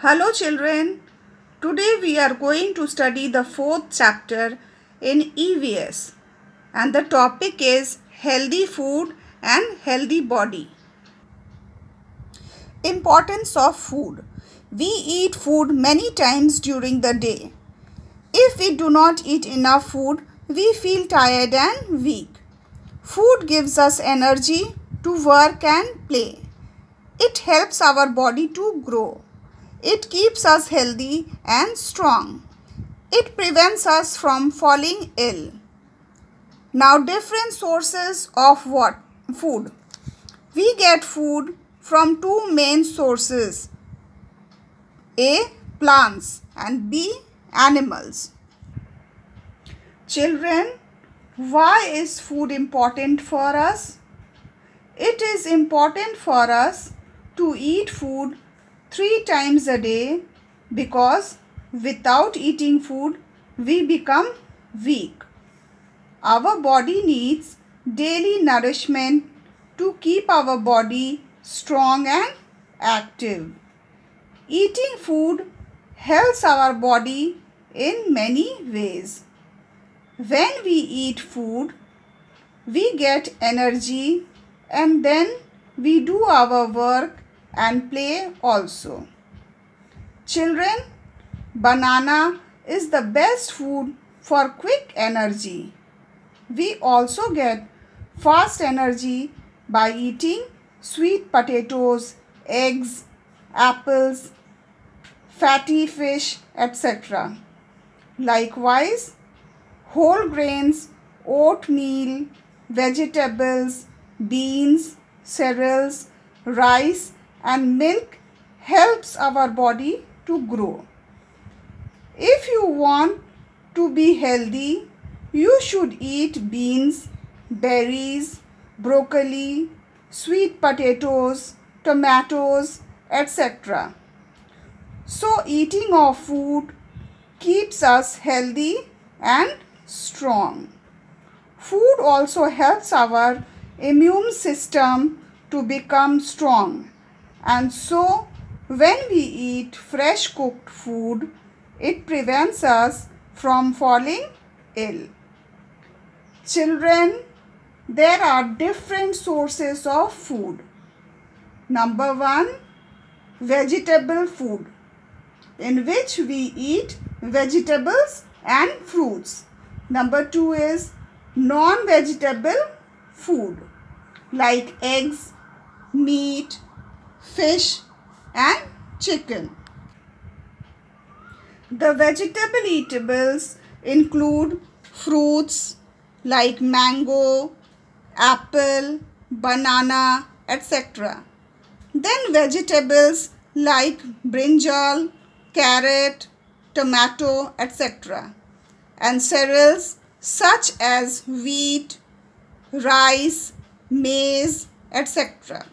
Hello children, today we are going to study the fourth chapter in EVS and the topic is healthy food and healthy body. Importance of food. We eat food many times during the day. If we do not eat enough food, we feel tired and weak. Food gives us energy to work and play. It helps our body to grow. It keeps us healthy and strong. It prevents us from falling ill. Now, different sources of food. We get food from two main sources. A. Plants and B. Animals. Children, why is food important for us? It is important for us to eat food 3 times a day because without eating food we become weak. Our body needs daily nourishment to keep our body strong and active. Eating food helps our body in many ways. When we eat food, we get energy and then we do our work and play also. Children, banana is the best food for quick energy. We also get fast energy by eating sweet potatoes, eggs, apples, fatty fish, etc. Likewise, whole grains, oatmeal, vegetables, beans, cereals, rice and milk helps our body to grow. If you want to be healthy, you should eat beans, berries, broccoli, sweet potatoes, tomatoes, etc. So eating of food keeps us healthy and strong. Food also helps our immune system to become strong. And so, when we eat fresh cooked food, it prevents us from falling ill. Children, there are different sources of food. Number 1, vegetable food, in which we eat vegetables and fruits. Number 2 is non-vegetable food, like eggs, meat, fish and chicken. The vegetable eatables include fruits like mango, apple, banana, etc. Then vegetables like brinjal, carrot, tomato, etc. And cereals such as wheat, rice, maize, etc.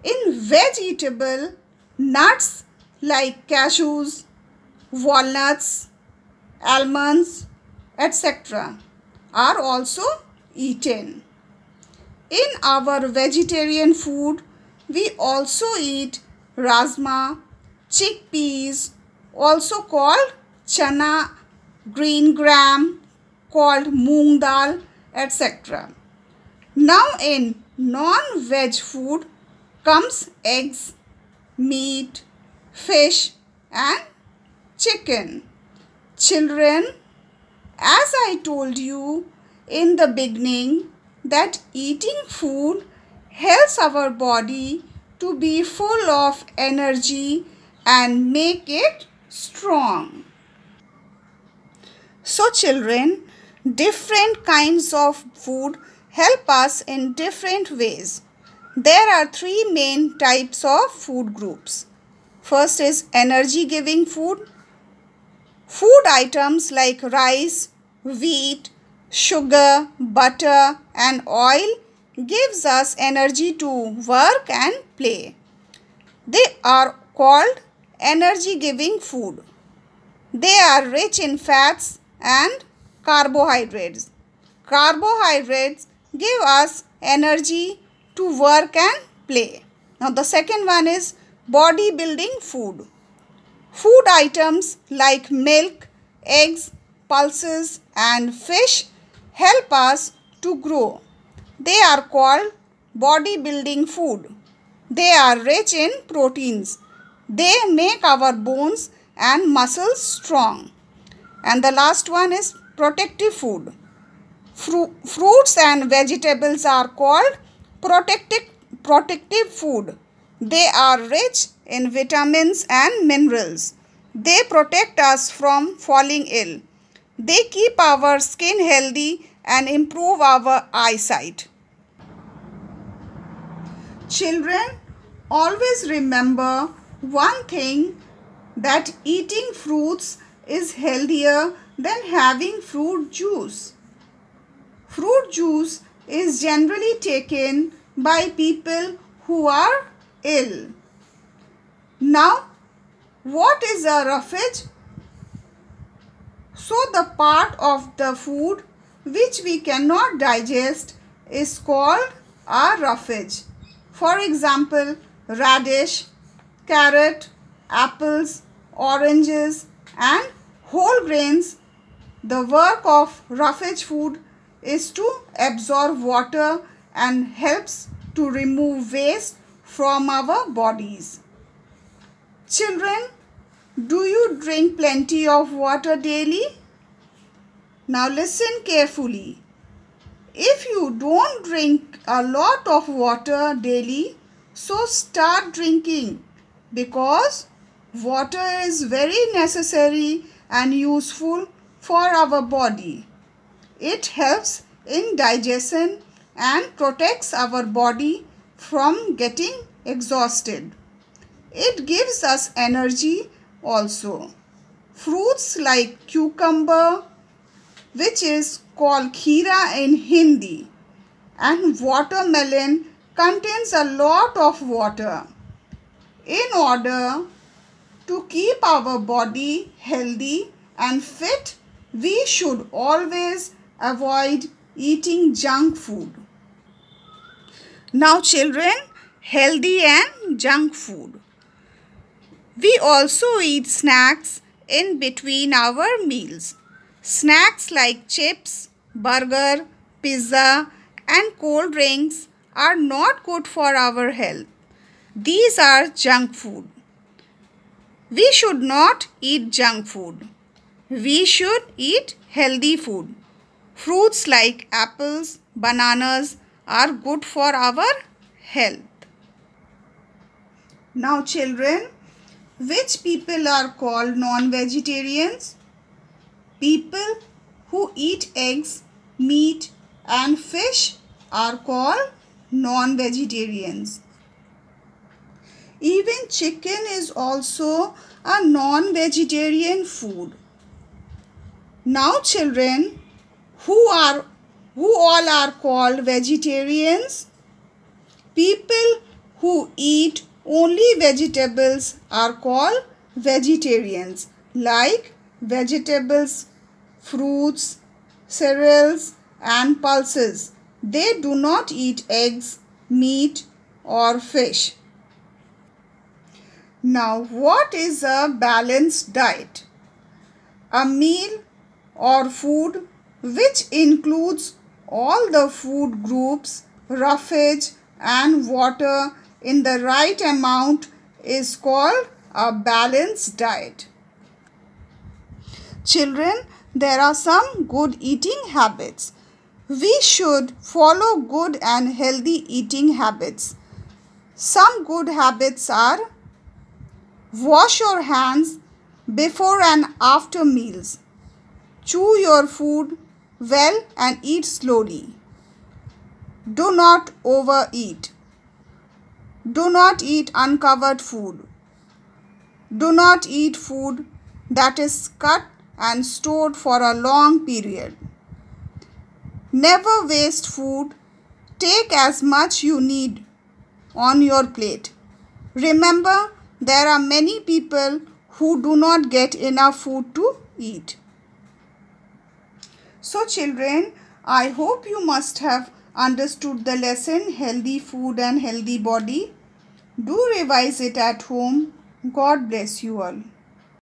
In vegetable, nuts like cashews, walnuts, almonds, etc. are also eaten. In our vegetarian food, we also eat rajma, chickpeas, also called chana, green gram, called moong dal, etc. Now in non-veg food comes eggs, meat, fish and chicken. Children, as I told you in the beginning that eating food helps our body to be full of energy and make it strong. So children, different kinds of food help us in different ways. There are 3 main types of food groups. First is energy giving food. Food items like rice, wheat, sugar, butter and oil gives us energy to work and play. They are called energy giving food. They are rich in fats and carbohydrates. Carbohydrates give us energy to work and play. Now the second one is body building food. Food items like milk, eggs, pulses and fish help us to grow. They are called bodybuilding food. They are rich in proteins. They make our bones and muscles strong. And the last one is protective food. Fruits and vegetables are called protective food. They are rich in vitamins and minerals. They protect us from falling ill. They keep our skin healthy and improve our eyesight. Children, always remember one thing, that eating fruits is healthier than having fruit juice. Fruit juice is generally taken by people who are ill. Now, what is a roughage? So, the part of the food which we cannot digest is called a roughage. For example, radish, carrot, apples, oranges and whole grains. The work of roughage food is to absorb water and helps to remove waste from our bodies. Children, do you drink plenty of water daily? Now listen carefully. If you don't drink a lot of water daily, so start drinking, because water is very necessary and useful for our body. It helps in digestion and protects our body from getting exhausted. It gives us energy also. Fruits like cucumber, which is called kheera in Hindi, and watermelon contains a lot of water. In order to keep our body healthy and fit, we should always avoid eating junk food. Now children, healthy and junk food. We also eat snacks in between our meals. Snacks like chips, burger, pizza and cold drinks are not good for our health. These are junk food. We should not eat junk food. We should eat healthy food. Fruits like apples, bananas are good for our health. Now children, which people are called non-vegetarians? People who eat eggs, meat and fish are called non-vegetarians. Even chicken is also a non-vegetarian food. Now children, who all are called vegetarians? People who eat only vegetables are called vegetarians, like vegetables, fruits, cereals and pulses. They do not eat eggs, meat or fish. Now, what is a balanced diet? A meal or food which includes all the food groups, roughage and water in the right amount is called a balanced diet. Children, there are some good eating habits. We should follow good and healthy eating habits. Some good habits are: wash your hands before and after meals. Chew your food well and eat slowly. Do not overeat. Do not eat uncovered food. Do not eat food that is cut and stored for a long period. Never waste food. Take as much you need on your plate. Remember, there are many people who do not get enough food to eat. So children, I hope you must have understood the lesson healthy food and healthy body. Do revise it at home. God bless you all.